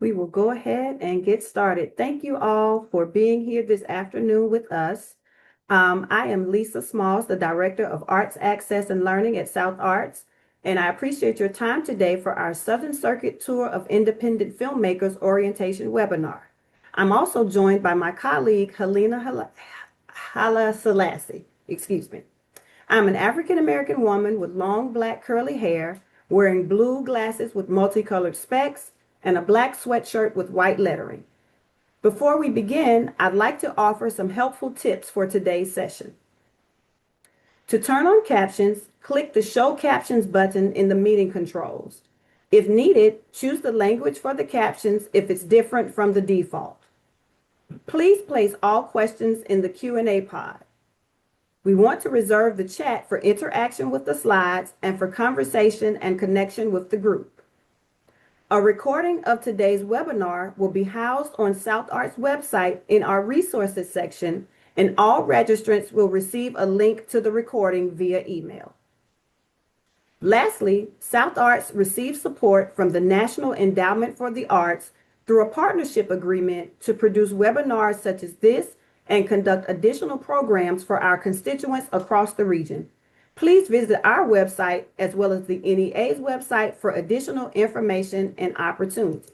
We will go ahead and get started. Thank you all for being here this afternoon with us. I am Lisa Smalls, the Director of Arts Access and Learning at South Arts, and I appreciate your time today for our Southern Circuit Tour of Independent Filmmakers Orientation webinar. I'm also joined by my colleague, Helena Hala Selassie. Excuse me. I'm an African-American woman with long black curly hair, wearing blue glasses with multicolored specs, and a black sweatshirt with white lettering. Before we begin, I'd like to offer some helpful tips for today's session. To turn on captions, click the Show Captions button in the meeting controls. If needed, choose the language for the captions if it's different from the default. Please place all questions in the Q&A pod. We want to reserve the chat for interaction with the slides and for conversation and connection with the group. A recording of today's webinar will be housed on South Arts website in our resources section, and all registrants will receive a link to the recording via email. Lastly, South Arts receives support from the National Endowment for the Arts through a partnership agreement to produce webinars such as this and conduct additional programs for our constituents across the region. Please visit our website as well as the NEA's website for additional information and opportunities.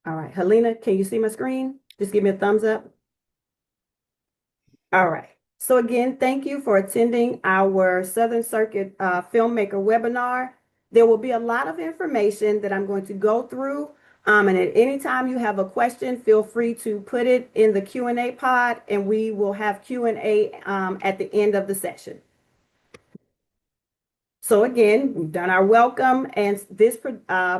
All right, Helena, can you see my screen? Just give me a thumbs up. All right. So again, thank you for attending our Southern Circuit Filmmaker webinar. There will be a lot of information that I'm going to go through. And at any time you have a question, feel free to put it in the Q&A pod, and we will have Q&A at the end of the session. So again, we've done our welcome, and this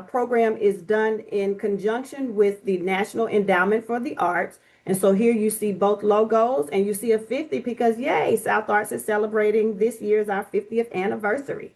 program is done in conjunction with the National Endowment for the Arts. And so here you see both logos, and you see a 50 because, yay, South Arts is celebrating this year's our 50th anniversary.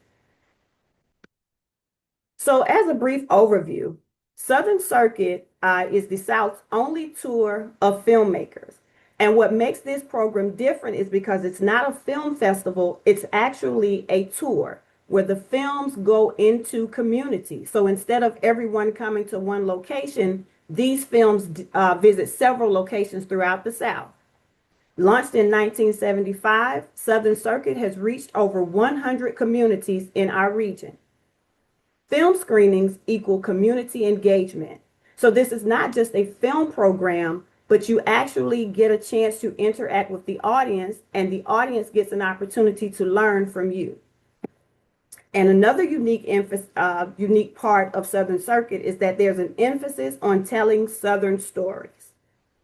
So as a brief overview, Southern Circuit is the South's only tour of filmmakers. And what makes this program different is because it's not a film festival, it's actually a tour where the films go into community. So instead of everyone coming to one location, these films visit several locations throughout the South. Launched in 1975, Southern Circuit has reached over 100 communities in our region. Film screenings equal community engagement. So this is not just a film program, but you actually get a chance to interact with the audience, and the audience gets an opportunity to learn from you. And another unique part of Southern Circuit is that there's an emphasis on telling Southern stories,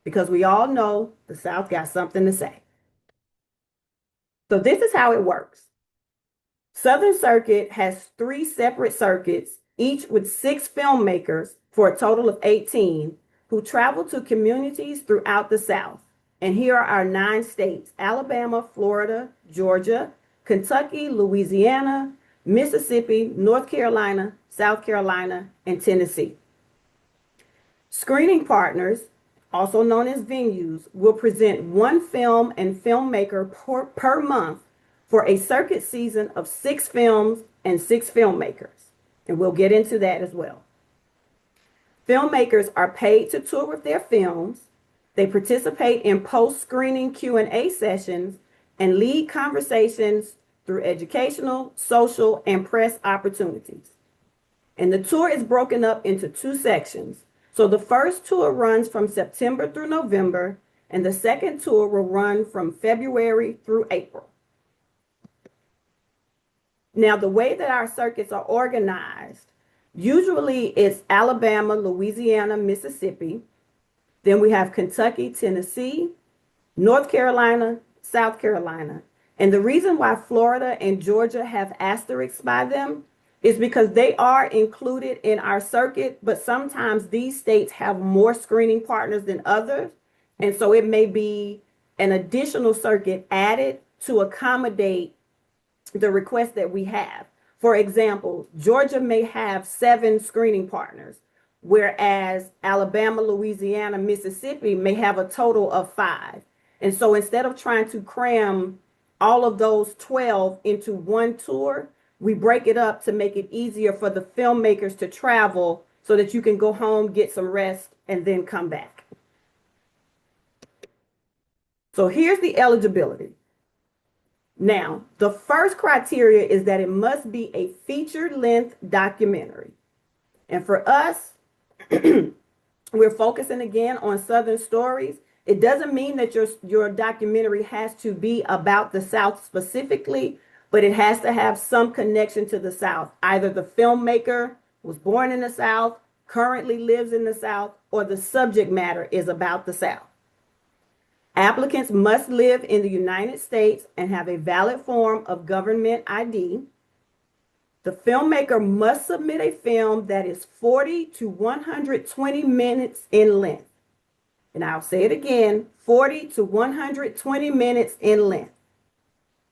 because we all know the South got something to say. So this is how it works. Southern Circuit has 3 separate circuits, each with 6 filmmakers for a total of 18, who travel to communities throughout the South. And here are our 9 states: Alabama, Florida, Georgia, Kentucky, Louisiana, Mississippi, North Carolina, South Carolina, and Tennessee. Screening partners, also known as venues, will present 1 film and filmmaker per month for a circuit season of 6 films and 6 filmmakers. And we'll get into that as well. Filmmakers are paid to tour with their films. They participate in post-screening Q&A sessions and lead conversations through educational, social, and press opportunities. And the tour is broken up into 2 sections. So the first tour runs from September through November, and the second tour will run from February through April. Now, the way that our circuits are organized, usually it's Alabama, Louisiana, Mississippi. Then we have Kentucky, Tennessee, North Carolina, South Carolina. And the reason why Florida and Georgia have asterisks by them is because they are included in our circuit, but sometimes these states have more screening partners than others. And so it may be an additional circuit added to accommodate the request that we have. For example, Georgia may have 7 screening partners, whereas Alabama, Louisiana, Mississippi may have a total of 5. And so instead of trying to cram all of those 12 into one tour, we break it up to make it easier for the filmmakers to travel so that you can go home, get some rest, and then come back. So here's the eligibility. Now, the first criteria is that it must be a feature-length documentary. And for us, we're focusing again on Southern stories. It doesn't mean that your documentary has to be about the South specifically, but it has to have some connection to the South. Either the filmmaker was born in the South, currently lives in the South, or the subject matter is about the South. Applicants must live in the United States and have a valid form of government ID. The filmmaker must submit a film that is 40 to 120 minutes in length. And I'll say it again, 40 to 120 minutes in length.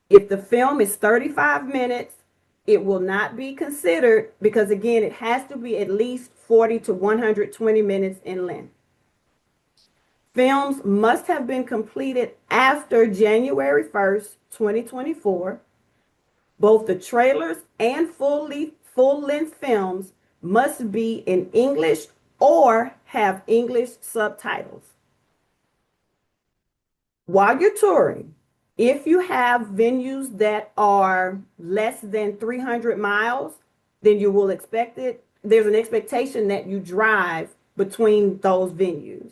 If the film is 35 minutes, it will not be considered because, again, it has to be at least 40 to 120 minutes in length. Films must have been completed after January 1st, 2024. Both the trailers and full-length films must be in English or have English subtitles. While you're touring, if you have venues that are less than 300 miles, then you will expect it. There's an expectation that you drive between those venues.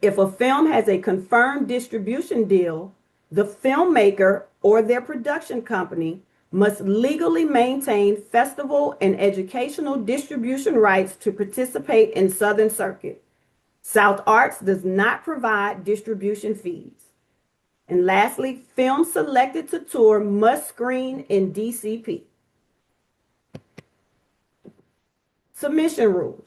If a film has a confirmed distribution deal, the filmmaker or their production company must legally maintain festival and educational distribution rights to participate in Southern Circuit. South Arts does not provide distribution fees. And lastly, films selected to tour must screen in DCP. Submission rules.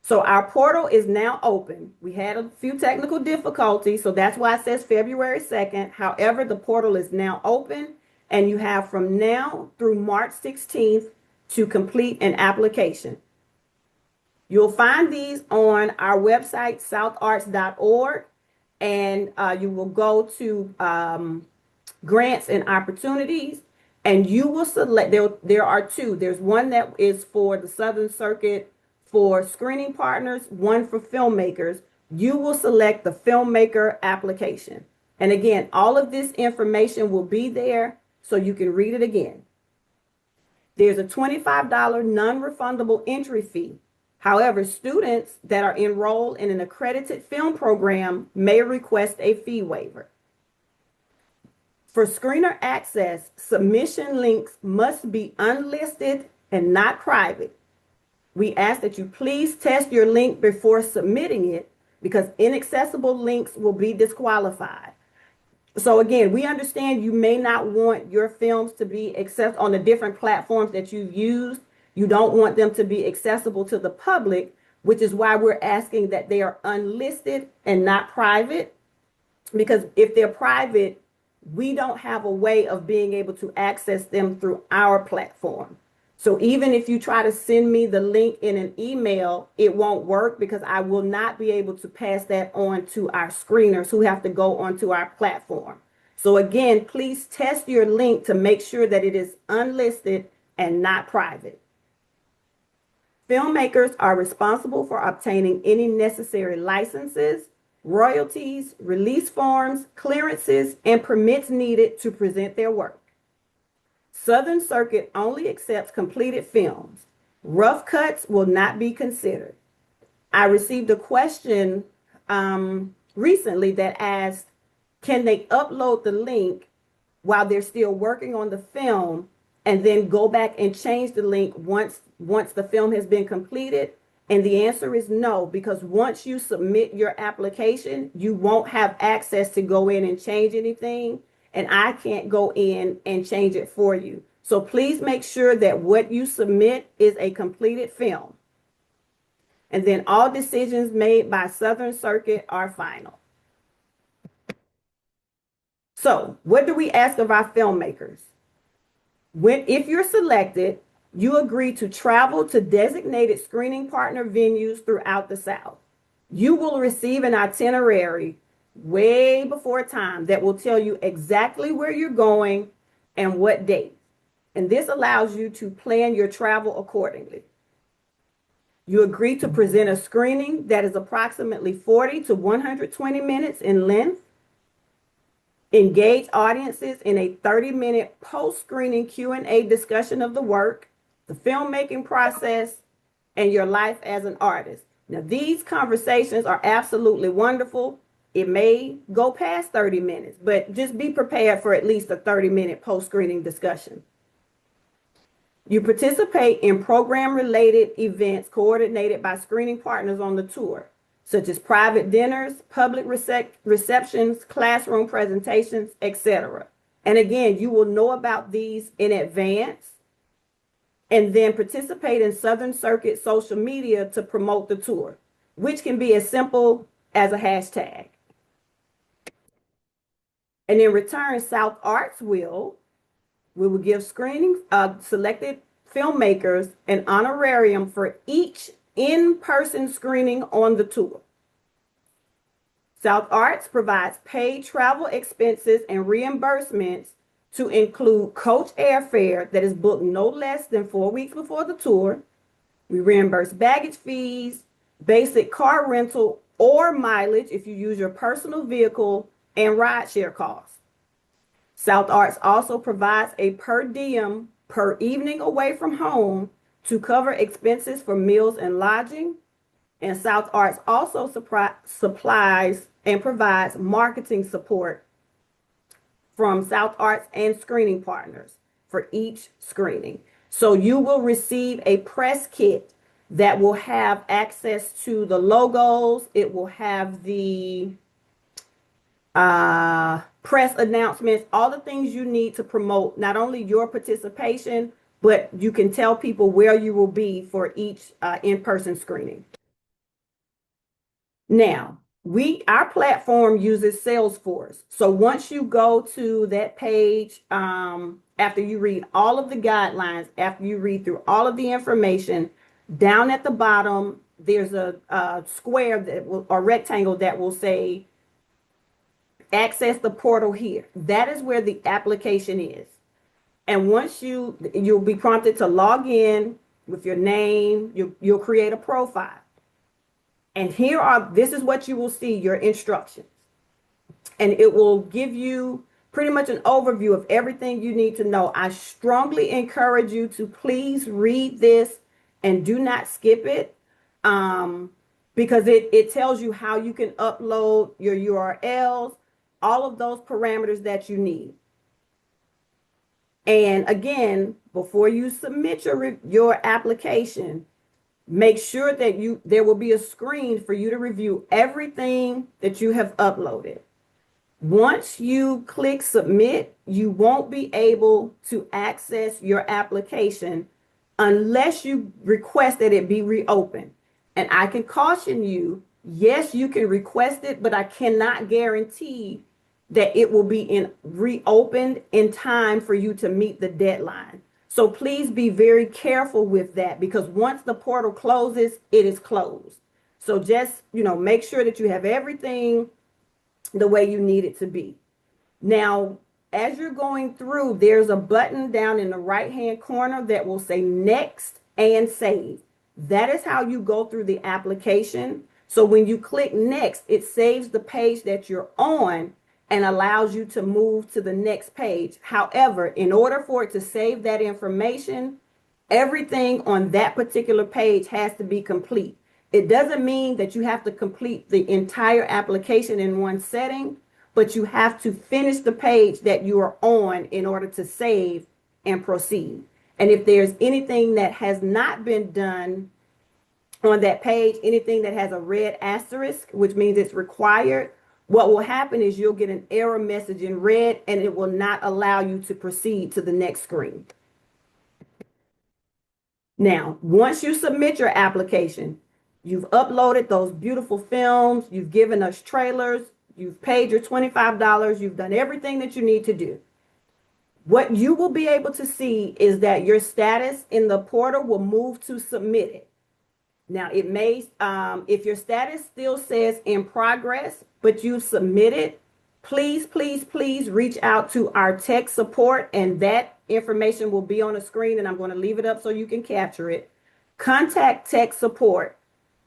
So our portal is now open. We had a few technical difficulties, so that's why it says February 2nd. However, the portal is now open, and you have from now through March 16th to complete an application. You'll find these on our website, southarts.org, and you will go to grants and opportunities, and you will select, there are 2. There's one that is for the Southern Circuit for screening partners, one for filmmakers. You will select the filmmaker application. And again, all of this information will be there so you can read it again. There's a $25 non-refundable entry fee. However, students that are enrolled in an accredited film program may request a fee waiver. For screener access, submission links must be unlisted and not private. We ask that you please test your link before submitting it because inaccessible links will be disqualified. So again, we understand you may not want your films to be accessed on the different platforms that you've used. You don't want them to be accessible to the public, which is why we're asking that they are unlisted and not private. Because if they're private, we don't have a way of being able to access them through our platform. So even if you try to send me the link in an email, it won't work because I will not be able to pass that on to our screeners who have to go onto our platform. So again, please test your link to make sure that it is unlisted and not private. Filmmakers are responsible for obtaining any necessary licenses, royalties, release forms, clearances, and permits needed to present their work. Southern Circuit only accepts completed films. Rough cuts will not be considered. I received a question recently that asked, can they upload the link while they're still working on the film and then go back and change the link once the film has been completed? And the answer is no, because once you submit your application, you won't have access to go in and change anything. And I can't go in and change it for you. So please make sure that what you submit is a completed film. And then all decisions made by Southern Circuit are final. So what do we ask of our filmmakers? If you're selected, You agree to travel to designated screening partner venues throughout the South. You will receive an itinerary way before time that will tell you exactly where you're going and what date. And this allows you to plan your travel accordingly. You agree to present a screening that is approximately 40 to 120 minutes in length. Engage audiences in a 30-minute post-screening Q&A discussion of the work, the filmmaking process, and your life as an artist. Now, these conversations are absolutely wonderful. It may go past 30 minutes, but just be prepared for at least a 30-minute post-screening discussion. You participate in program-related events coordinated by screening partners on the tour, such as private dinners, public receptions, classroom presentations, etc. And again, you will know about these in advance and then participate in Southern Circuit social media to promote the tour, which can be as simple as a hashtag. And in return, South Arts we will give screening selected filmmakers an honorarium for each in-person screening on the tour. South Arts provides paid travel expenses and reimbursements to include coach airfare that is booked no less than 4 weeks before the tour. We reimburse baggage fees, basic car rental or mileage if you use your personal vehicle, and rideshare costs. South Arts also provides a per diem per evening away from home to cover expenses for meals and lodging. And South Arts also supplies and provides marketing support from South Arts and screening partners for each screening. So you will receive a press kit that will have access to the logos. It will have the press announcements, all the things you need to promote not only your participation, but you can tell people where you will be for each in-person screening. Now, our platform uses Salesforce. So once you go to that page, after you read all of the guidelines, after you read through all of the information, down at the bottom, there's a square that will, or rectangle that will say access the portal here. That is where the application is. And once you'll be prompted to log in with your name, you'll create a profile. And this is what you will see, your instructions. And it will give you pretty much an overview of everything you need to know. I strongly encourage you to please read this and do not skip it, because it tells you how you can upload your URLs, all of those parameters that you need. And again, before you submit your application, make sure that there will be a screen for you to review everything that you have uploaded. Once you click submit, you won't be able to access your application unless you request that it be reopened. And I can caution you, yes, you can request it, but I cannot guarantee that it will be reopened in time for you to meet the deadline. So please be very careful with that, because once the portal closes, it is closed. So just, make sure that you have everything the way you need it to be. Now, as you're going through, there's a button down in the right-hand corner that will say next and save. That is how you go through the application. So when you click next, it saves the page that you're on and allows you to move to the next page. However, in order for it to save that information, everything on that particular page has to be complete. It doesn't mean that you have to complete the entire application in one setting, but you have to finish the page that you are on in order to save and proceed. And if there's anything that has not been done on that page, anything that has a red asterisk, which means it's required, what will happen is you'll get an error message in red, and it will not allow you to proceed to the next screen. Now, once you submit your application, you've uploaded those beautiful films, you've given us trailers, you've paid your $25, you've done everything that you need to do. What you will be able to see is that your status in the portal will move to submitted. Now, it may, if your status still says in progress, but you submitted, please, please, please reach out to our tech support, and that information will be on the screen, and I'm going to leave it up so you can capture it. Contact tech support,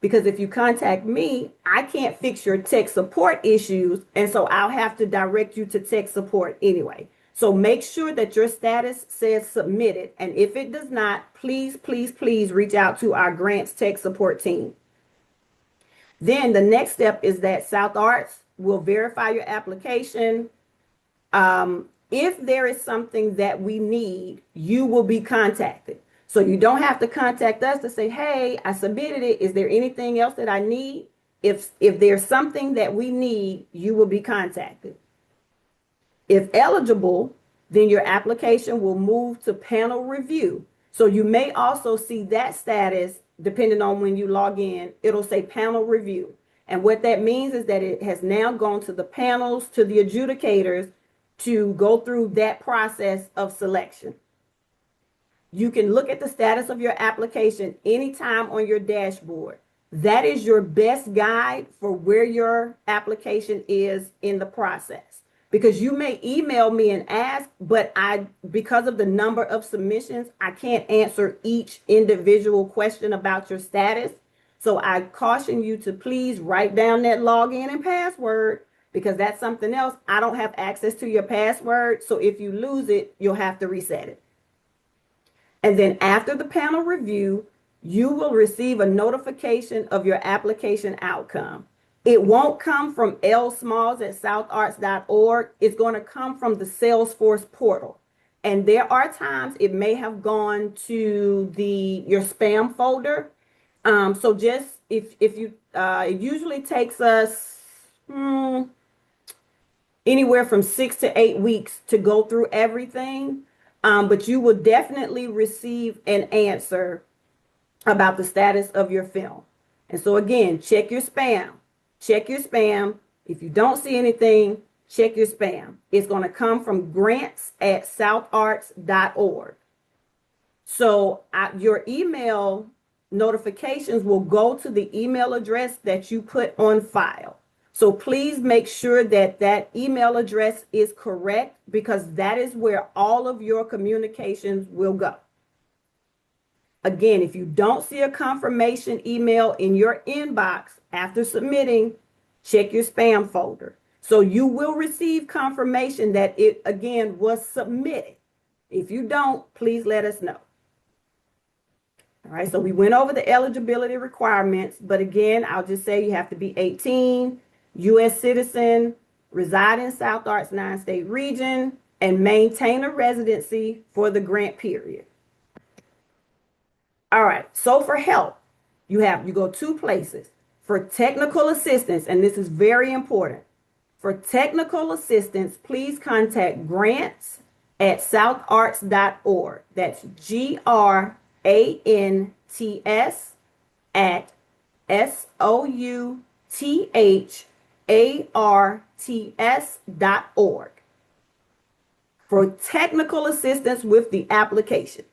because if you contact me, I can't fix your tech support issues, and so I'll have to direct you to tech support anyway. So make sure that your status says submitted. And if it does not, please, please, please reach out to our grants tech support team. Then the next step is that South Arts will verify your application. If there is something that we need, you will be contacted. So you don't have to contact us to say, hey, I submitted it. Is there anything else that I need? If there's something that we need, you will be contacted. If eligible, then your application will move to panel review. So you may also see that status, depending on when you log in, it'll say panel review. And what that means is that it has now gone to the panels, to the adjudicators, to go through that process of selection. You can look at the status of your application anytime on your dashboard. That is your best guide for where your application is in the process. Because you may email me and ask, but because of the number of submissions, I can't answer each individual question about your status. So I caution you to please write down that login and password, because that's something else. I don't have access to your password. So if you lose it, you'll have to reset it. And then after the panel review, you will receive a notification of your application outcome. It won't come from lsmalls@southarts.org. It's going to come from the Salesforce portal. And there are times it may have gone to your spam folder. So just if you, it usually takes us anywhere from 6 to 8 weeks to go through everything. But you will definitely receive an answer about the status of your film. And so again, check your spam. Check your spam. If you don't see anything, check your spam. It's going to come from grants@southarts.org. So your email notifications will go to the email address that you put on file. So please make sure that that email address is correct, because that is where all of your communications will go. Again, if you don't see a confirmation email in your inbox after submitting, check your spam folder. So you will receive confirmation that it, again, was submitted. If you don't, please let us know. All right, so we went over the eligibility requirements, but again, I'll just say you have to be 18, U.S. citizen, reside in South Arts 9-state region, and maintain a residency for the grant period. All right, so for help, you go two places. For technical assistance, and this is very important. For technical assistance, please contact grants@southarts.org. That's grants@SOUTHARTS.org for technical assistance with the application.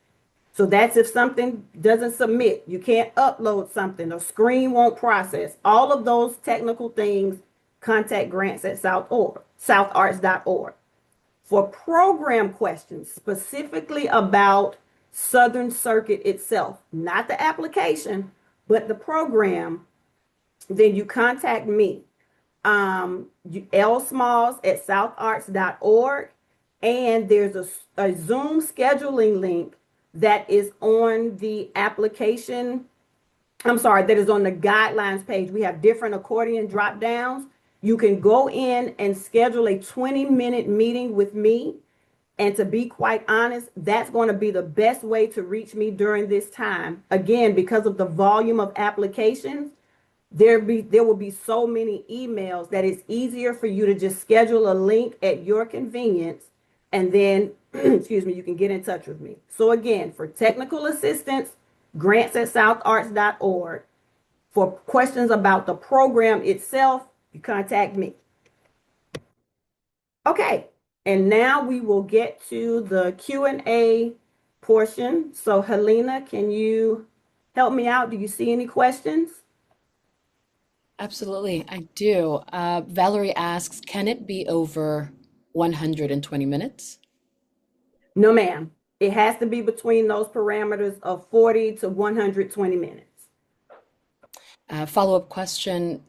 So that's if something doesn't submit, you can't upload something, the screen won't process, all of those technical things, contact grants@southarts.org. For program questions, specifically about Southern Circuit itself, not the application, but the program, then you contact me, lsmalls@southarts.org, and there's a Zoom scheduling link that is on the application. That is on the guidelines page. We have different accordion drop downs. You can go in and schedule a 20-minute meeting with me. And to be quite honest, that's going to be the best way to reach me during this time. Again, because of the volume of applications, there will be so many emails that it's easier for you to just schedule a link at your convenience, and then, excuse me, you can get in touch with me. So again, for technical assistance, grants@southarts.org. For questions about the program itself, you contact me. Okay, And now we will get to the Q&A portion. So Helena, can you help me out? Do you see any questions? Absolutely, I do. Valerie asks, can it be over 120 minutes? No, ma'am. It has to be between those parameters of 40 to 120 minutes. Follow-up question,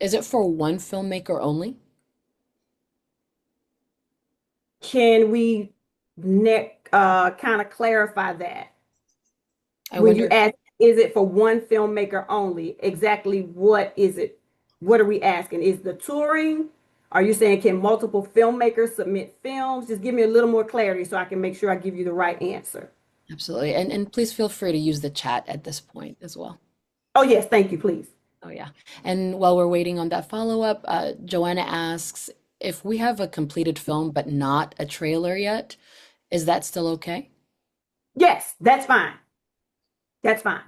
is it for one filmmaker only? Can we kind of clarify that? I When you wonder, ask, is it for one filmmaker only? Exactly what is it? What are we asking? Is the touring? Are you saying can multiple filmmakers submit films? Just give me a little more clarity so I can make sure I give you the right answer. absolutely. And please feel free to use the chat at this point as well. Oh, yes, thank you, please. Oh, yeah. And while we're waiting on that follow-up, Joanna asks, if we have a completed film but not a trailer yet, is that still okay? Yes, that's fine. That's fine.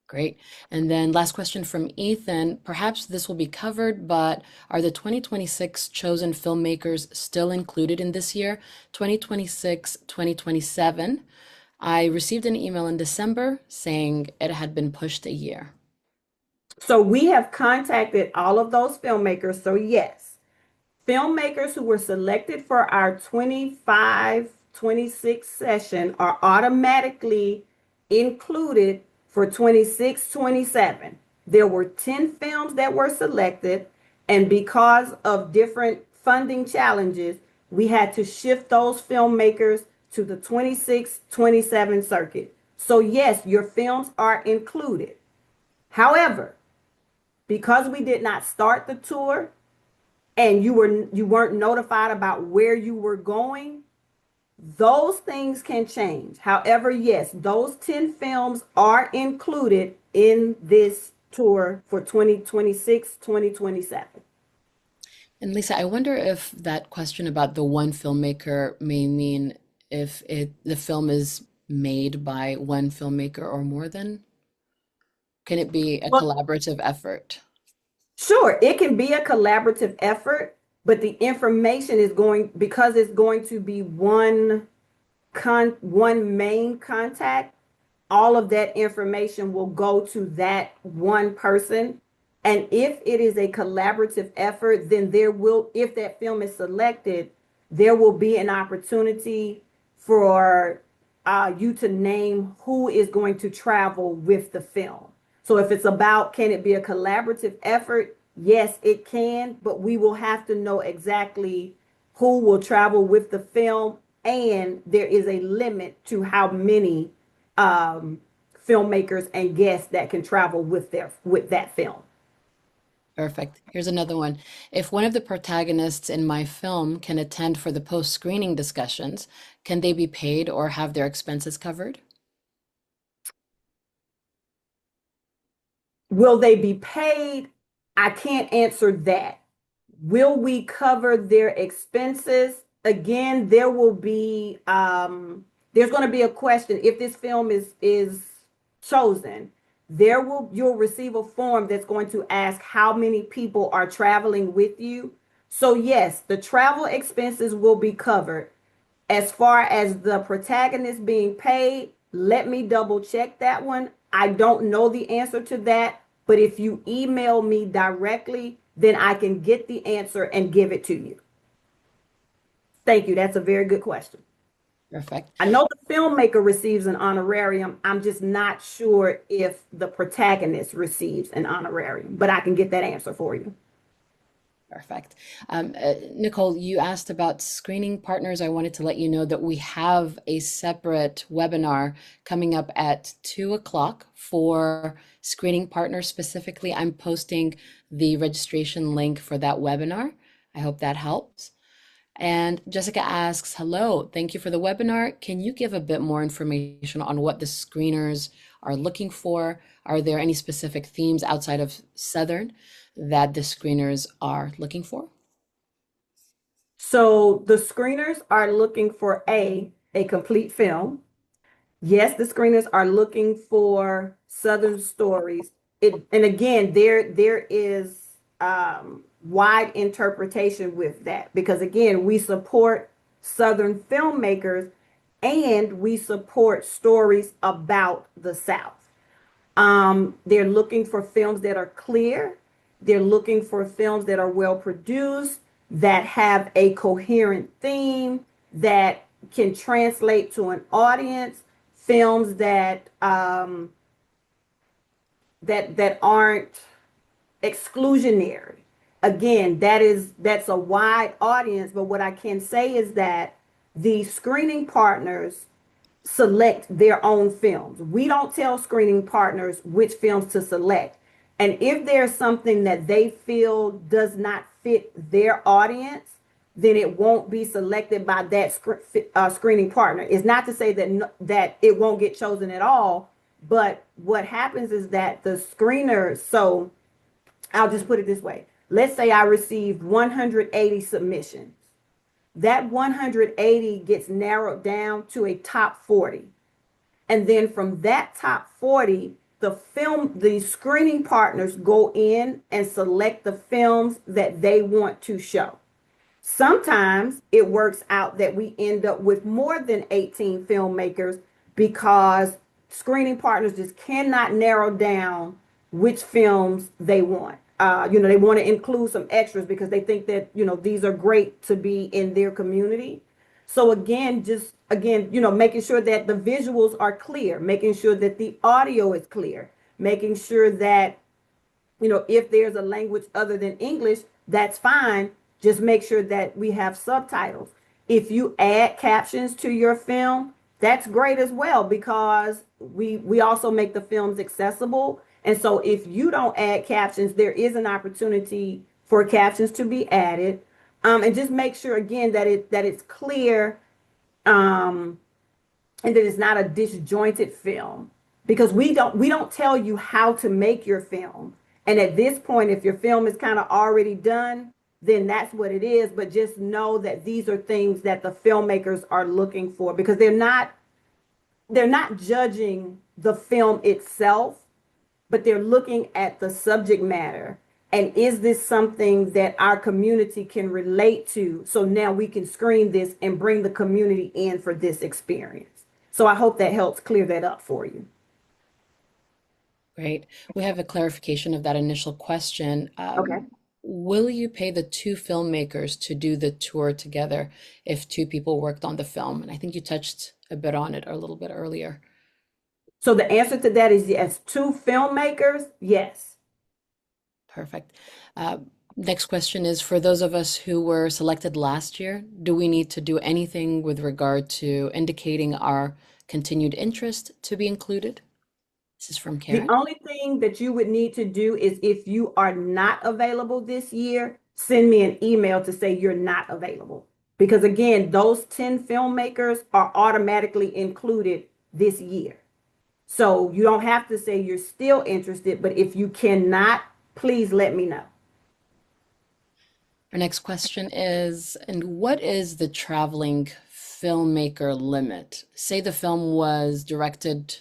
Great. And then last question from Ethan. Perhaps this will be covered, but are the 2026 chosen filmmakers still included in this year? 2026, 2027. I received an email in December saying it had been pushed a year. So we have contacted all of those filmmakers. So yes, filmmakers who were selected for our 25-26 session are automatically included for 26-27. There were 10 films that were selected, and because of different funding challenges, we had to shift those filmmakers to the 26-27 circuit. So yes, your films are included. However, because we did not start the tour, and you weren't notified about where you were going, those things can change. However, yes, those 10 films are included in this tour for 2026-2027. And Lisa, I wonder if that question about the one filmmaker may mean if the film is made by one filmmaker or more than? Can it be a Well, collaborative effort? sure, it can be a collaborative effort, but the information is going, because it's going to be one main contact, all of that information will go to that one person. And if it is a collaborative effort, then if that film is selected, there will be an opportunity for you to name who is going to travel with the film. So if it's about, can it be a collaborative effort? Yes, it can, but we will have to know exactly who will travel with the film, and there is a limit to how many um, filmmakers and guests that can travel with that film. Perfect. Here's another one. If one of the protagonists in my film can attend for the post-screening discussions, can they be paid or have their expenses covered? Will they be paid? I can't answer that. Will we cover their expenses? Again, there's going to be a question if this film is chosen. You'll receive a form that's going to ask how many people are traveling with you. So yes, the travel expenses will be covered. As far as the protagonist being paid, let me double check that one. I don't know the answer to that, but if you email me directly, then I can get the answer and give it to you. Thank you. That's a very good question. Perfect. I know the filmmaker receives an honorarium. I'm just not sure if the protagonist receives an honorarium, but I can get that answer for you. Perfect. Nicole, you asked about screening partners. I wanted to let you know that we have a separate webinar coming up at 2 o'clock for screening partners specifically. I'm posting the registration link for that webinar. I hope that helps. And Jessica asks, hello, thank you for the webinar. Can you give a bit more information on what the screeners are looking for? Are there any specific themes outside of Southern that the screeners are looking for? So the screeners are looking for a complete film. Yes, the screeners are looking for Southern stories. And again, there is wide interpretation with that because again, we support Southern filmmakers, and we support stories about the South. They're looking for films that are clear. They're looking for films that are well produced, that have a coherent theme, that can translate to an audience, films that aren't exclusionary. Again, that's a wide audience, but what I can say is that the screening partners select their own films. We don't tell screening partners which films to select. And if there's something that they feel does not fit their audience, then it won't be selected by that screening partner. It's not to say that it won't get chosen at all, but what happens is that the screener, so I'll just put it this way. Let's say I received 180 submissions. That 180 gets narrowed down to a top 40. And then from that top 40, the screening partners go in and select the films that they want to show. Sometimes it works out that we end up with more than 18 filmmakers because screening partners just cannot narrow down which films they want. They want to include some extras because they think that, these are great to be in their community. So again, making sure that the visuals are clear, making sure that the audio is clear, making sure that if there's a language other than English, that's fine. Just make sure that we have subtitles. If you add captions to your film, that's great as well because we also make the films accessible. And so if you don't add captions, there is an opportunity for captions to be added. And just make sure again that it's clear, and that it's not a disjointed film because we don't tell you how to make your film. And at this point, if your film is kind of already done, then that's what it is. But just know that these are things that the filmmakers are looking for because they're not judging the film itself, but they're looking at the subject matter. And is this something that our community can relate to? So now we can screen this and bring the community in for this experience. So I hope that helps clear that up for you. Great. We have a clarification of that initial question. Okay. Will you pay the two filmmakers to do the tour together if two people worked on the film? And I think you touched a bit on it a little bit earlier. So the answer to that is yes. Two filmmakers, yes. Perfect. Uh, Next question is for those of us who were selected last year, do we need to do anything with regard to indicating our continued interest to be included? This is from The Karen. only thing that you would need to do is if you are not available this year, send me an email to say you're not available. Because again, those 10 filmmakers are automatically included this year. So you don't have to say you're still interested, but if you cannot, please let me know. Our next question is, and what is the traveling filmmaker limit? Say the film was directed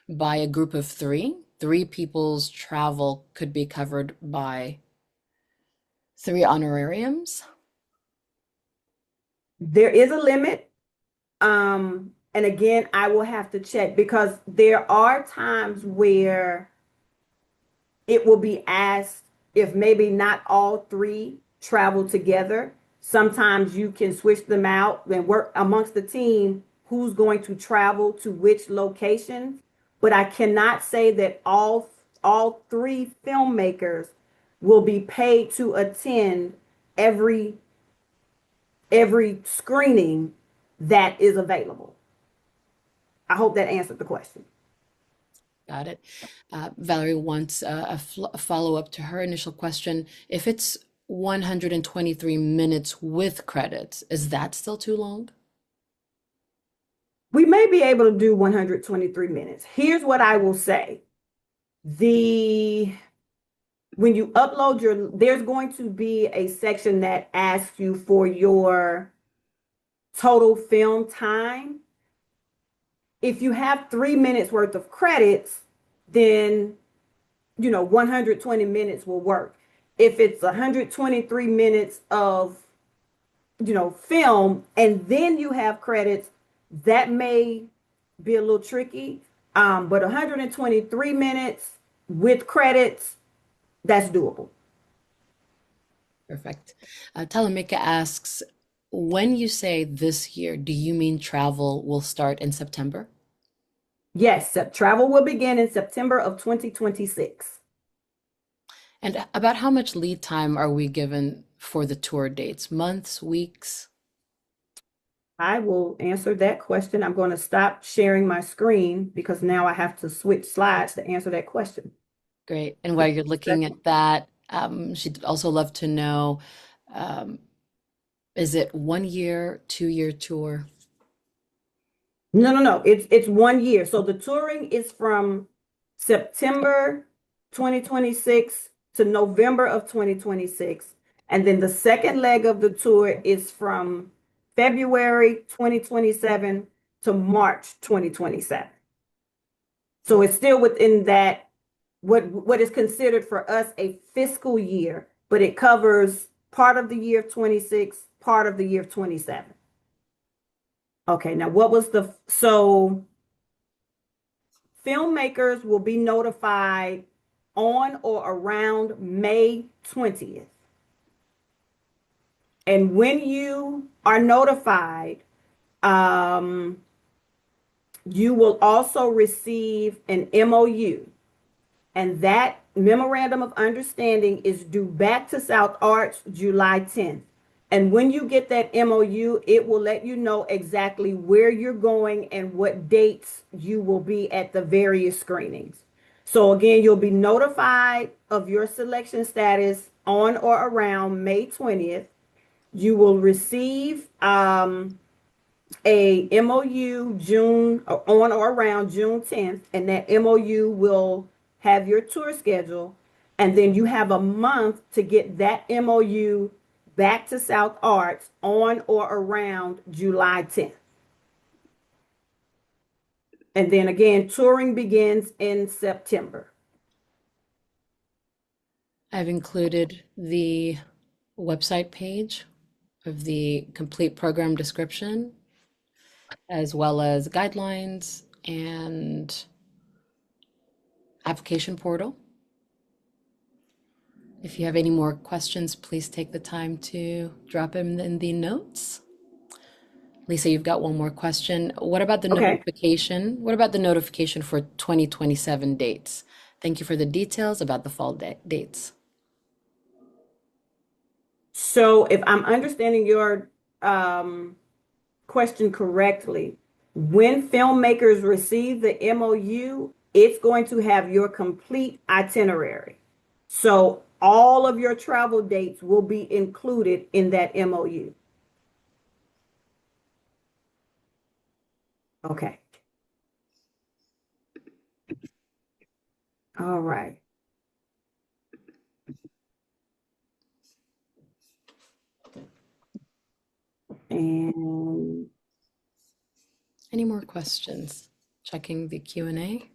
by a group of three. Three people's travel could be covered by three honorariums. There is a limit. And again, I will have to check because there are times where it will be asked if maybe not all three travel together. Sometimes you can switch them out and work amongst the team who's going to travel to which locations. But I cannot say that all three filmmakers will be paid to attend every every screening that is available. I hope that answered the question. Got it. Valerie wants a follow-up to her initial question. If it's 123 minutes with credits, is that still too long? We may be able to do 123 minutes. Here's what I will say. The When you upload there's going to be a section that asks you for your total film time. If you have 3 minutes worth of credits, then 120 minutes will work. If it's 123 minutes of film, and then you have credits, that may be a little tricky. But 123 minutes with credits, that's doable. Perfect. Talamika asks, when you say this year, do you mean travel will start in September? Yes, travel will begin in September of 2026. And about how much lead time are we given for the tour dates? Months, weeks? I will answer that question. I'm going to stop sharing my screen because now I have to switch slides to answer that question. Great. And while you're looking at that, she'd also love to know, um, is it 1 year, 2 year tour? No, no, no. It's 1 year. So the touring is from September 2026 to November of 2026. And then the second leg of the tour is from February 2027 to March 2027. So it's still within that what is considered for us a fiscal year, but it covers part of the year of 26, part of the year of 27. Okay, now what was the so filmmakers will be notified on or around May 20th. And when you are notified, um, you will also receive an MOU. And that memorandum of understanding is due back to South Arts July 10th. And when you get that MOU, it will let you know exactly where you're going and what dates you will be at the various screenings. So again, you'll be notified of your selection status on or around May 20th. You will receive a MOU June on or around June 10th, and that MOU will have your tour schedule. And then you have a month to get that MOU back to South Arts on or around July 10th. And then again, touring begins in September. I've included the website page of the complete program description, as well as guidelines and application portal. If you have any more questions, please take the time to drop them in the notes. Lisa, you've got one more question. What about the Okay. notification? What about the notification for 2027 dates? Thank you for the details about the fall dates. So if I'm understanding your um, question correctly, when filmmakers receive the MOU, it's going to have your complete itinerary. So all of your travel dates will be included in that MOU. Okay. All right. And Any more questions? Checking the Q&A.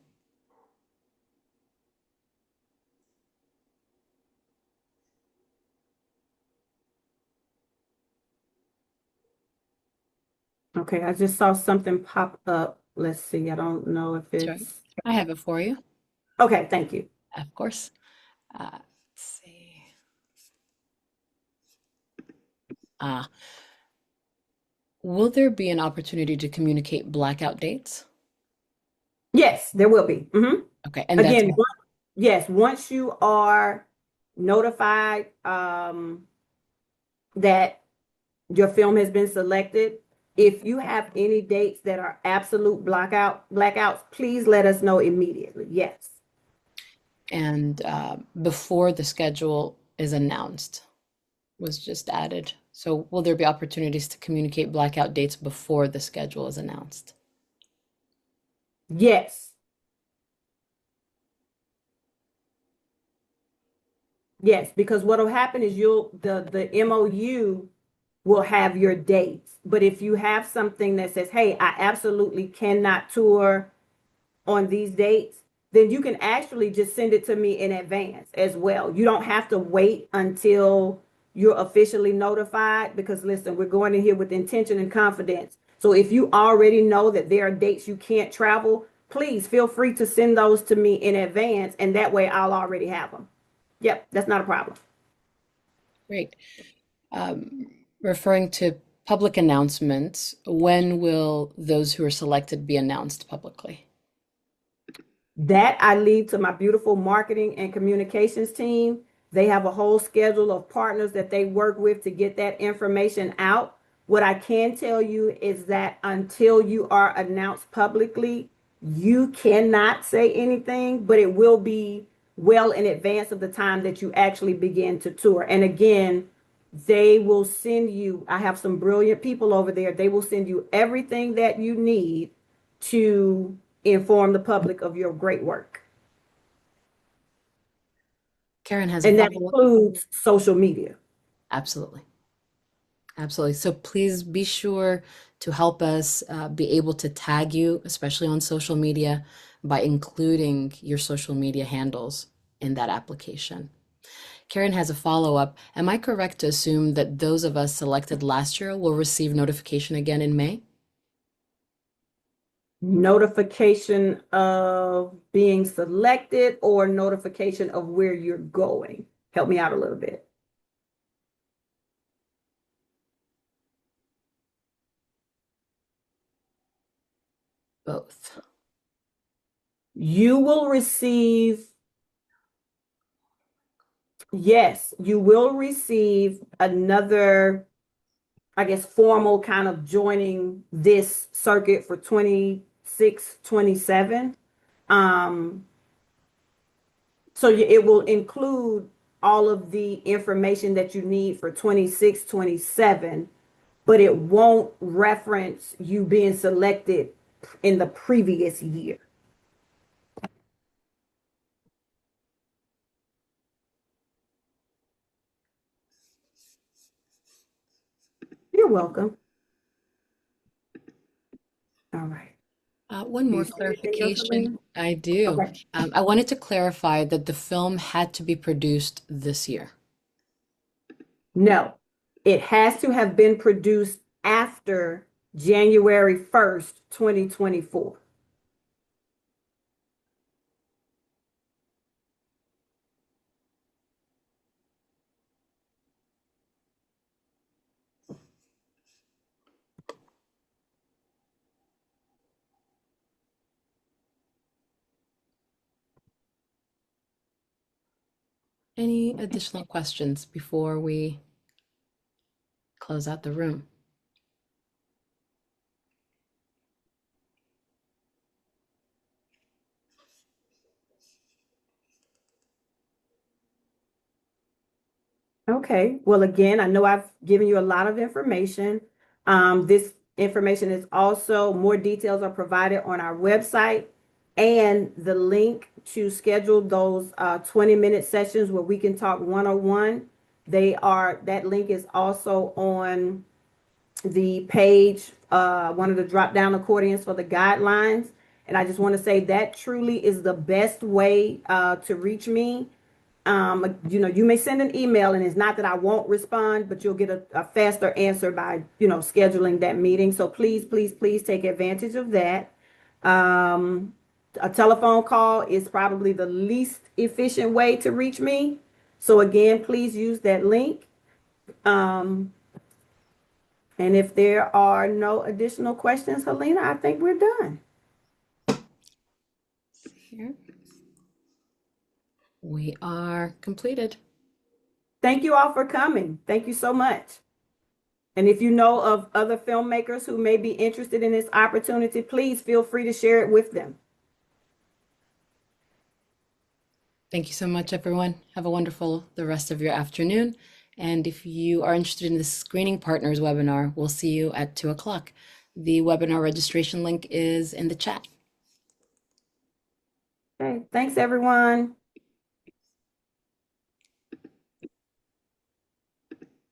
okay, I just saw something pop up. Let's see. I don't know if That's right. it's I have it for you, okay. Thank you. of course. Let's see. Ah, will there be an opportunity to communicate blackout dates? Yes, there will be. Okay, and that's Again, yes, once you are notified that your film has been selected, if you have any dates that are absolute blackouts, please let us know immediately. Yes. and before the schedule is announced was just added. So will there be opportunities to communicate blackout dates before the schedule is announced? Yes. Yes, because what will happen is the MOU will have your dates. But if you have something that says, "Hey, I absolutely cannot tour on these dates," then you can actually just send it to me in advance as well. You don't have to wait until you're officially notified because listen, we're going in here with intention and confidence. So if you already know that there are dates you can't travel, please feel free to send those to me in advance, and that way I'll already have them. Yep, that's not a problem. Great. Referring to public announcements, when will those who are selected be announced publicly? That I leave to my beautiful marketing and communications team. They have a whole schedule of partners that they work with to get that information out. What I can tell you is that until you are announced publicly, you cannot say anything, but it will be well in advance of the time that you actually begin to tour. And again, they will send you, I have some brilliant people over there. They will send you everything that you need to inform the public of your great work. Karen has a And that follow-up. includes social media. Absolutely. Absolutely. So please be sure to help us be able to tag you, especially on social media, by including your social media handles in that application. Karen has a follow-up. Am I correct to assume that those of us selected last year will receive notification again in May? Notification of being selected or notification of where you're going? Help me out a little bit. Both. You will receive, yes, you will receive another, I guess, formal kind of joining this circuit for 26, 27. Um, so it will include all of the information that you need for 26, 27, but it won't reference you being selected in the previous year. You're welcome. All right. One Do you more see anything else, clarification. Helene? I do. Okay. I wanted to clarify that the film had to be produced this year. No, it has to have been produced after January 1st, 2024. Any additional questions before we close out the room? Okay. Well, again, I know I've given you a lot of information. This information is also more details are provided on our website and the link to schedule those 20-minute sessions where we can talk one-on-one. That link is also on the page, one of the drop down accordions for the guidelines. And I just want to say that truly is the best way to reach me. You may send an email, and it's not that I won't respond, but you'll get a faster answer by, scheduling that meeting. So please, please, please take advantage of that. Um, a telephone call is probably the least efficient way to reach me. So again, please use that link. Um, and if there are no additional questions, Helena, I think we're done. Here. We are completed. Thank you all for coming. Thank you so much. And if you know of other filmmakers who may be interested in this opportunity, please feel free to share it with them. Thank you so much, everyone. Have a wonderful the rest of your afternoon. And if you are interested in the Screening Partners webinar, we'll see you at 2 o'clock. The webinar registration link is in the chat. Okay, thanks everyone.